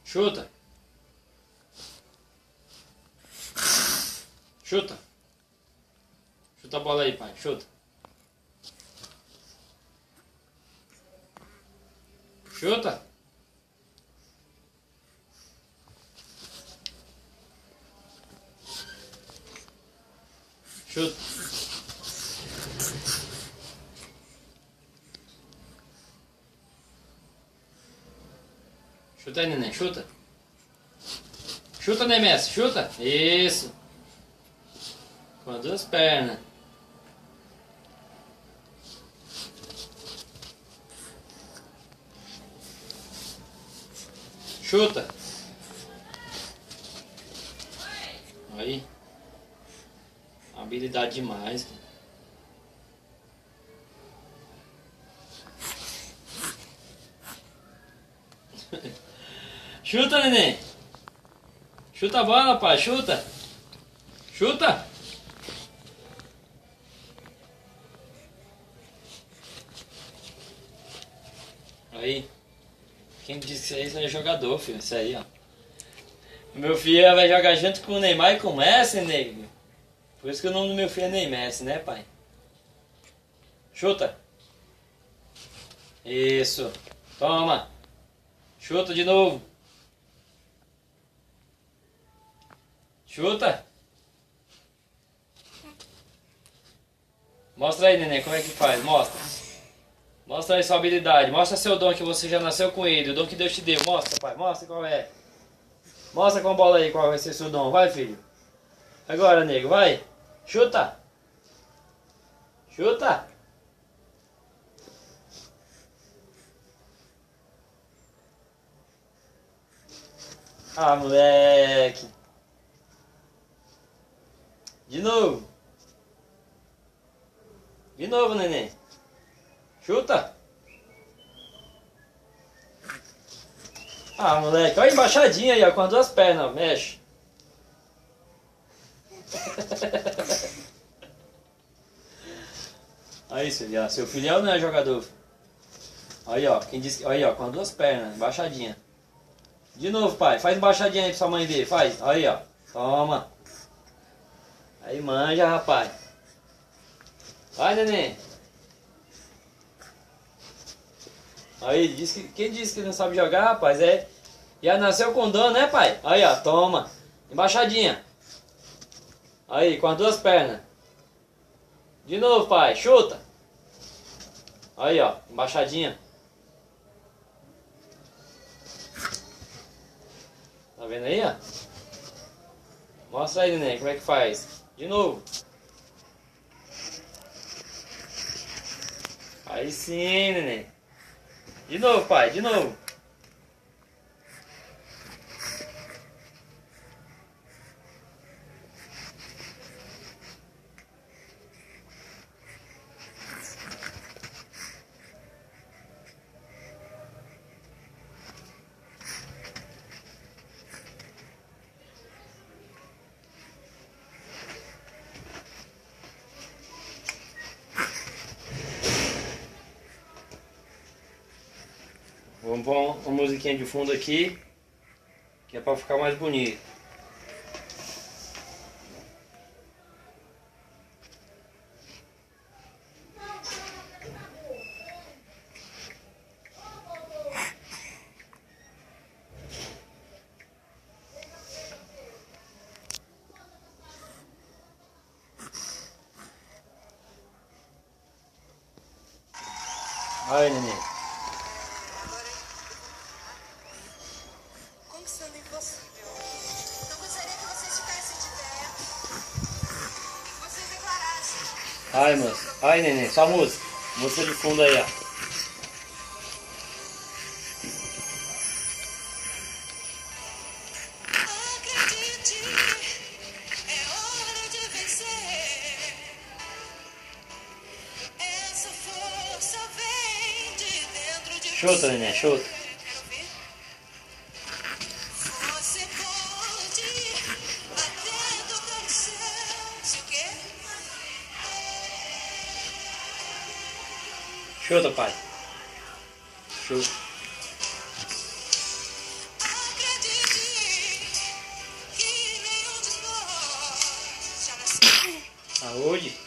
Chuta. Chuta. Chuta a bola aí, pai. Chuta. Chuta. Chuta. Chuta aí, neném. Chuta. Chuta, Nemessi. Chuta. Isso. Com as duas pernas. Chuta. Aí. Habilidade demais. Chuta, neném. Chuta a bola, pai. Chuta. Chuta. Aí. Quem disse que isso aí é jogador, filho? Isso aí, ó. Meu filho vai jogar junto com o Neymar e com o Messi, nego. Por isso que o nome do meu filho é Neymar, né, pai? Chuta. Isso. Toma. Chuta de novo. Chuta. Mostra aí, neném, como é que faz. Mostra. Mostra aí sua habilidade. Mostra seu dom que você já nasceu com ele. O dom que Deus te deu. Mostra, pai. Mostra qual é. Mostra com a bola aí qual vai ser seu dom. Vai, filho. Agora, nego. Vai. Chuta. Chuta. Ah, moleque. De novo. De novo, neném. Chuta. Ah, moleque. Olha a embaixadinha aí, ó. Com as duas pernas, ó. Mexe. Aí, filho. Seu filhão não é jogador. Aí, ó. Quem disse que... Aí, ó. Com as duas pernas. Embaixadinha. De novo, pai. Faz embaixadinha aí pra sua mãe ver. Faz. Aí, ó. Toma. Aí manja, rapaz. Vai, neném. Aí, quem disse que não sabe jogar, rapaz, é... Já nasceu com dom, né, pai? Aí, ó, toma. Embaixadinha. Aí, com as duas pernas. De novo, pai, chuta. Aí, ó, embaixadinha. Tá vendo aí, ó? Mostra aí, neném, como é que faz. De novo. Aí sim, neném. De novo, pai, de novo. Vamos pôr uma musiquinha de fundo aqui, que é para ficar mais bonito. Aí, neném. Sendo impossível. Eu gostaria que vocês ficassem de pé e que vocês declarassem. Ai, moço. Ai, neném. Só música. Música de fundo aí, ó. Acredite, é hora de vencer. Essa força vem de dentro de Chuta, você. neném. Chuta. Você pode até tocar o céu. Se o quê? Chuta, pai. Chuta. Acredite. Saúde.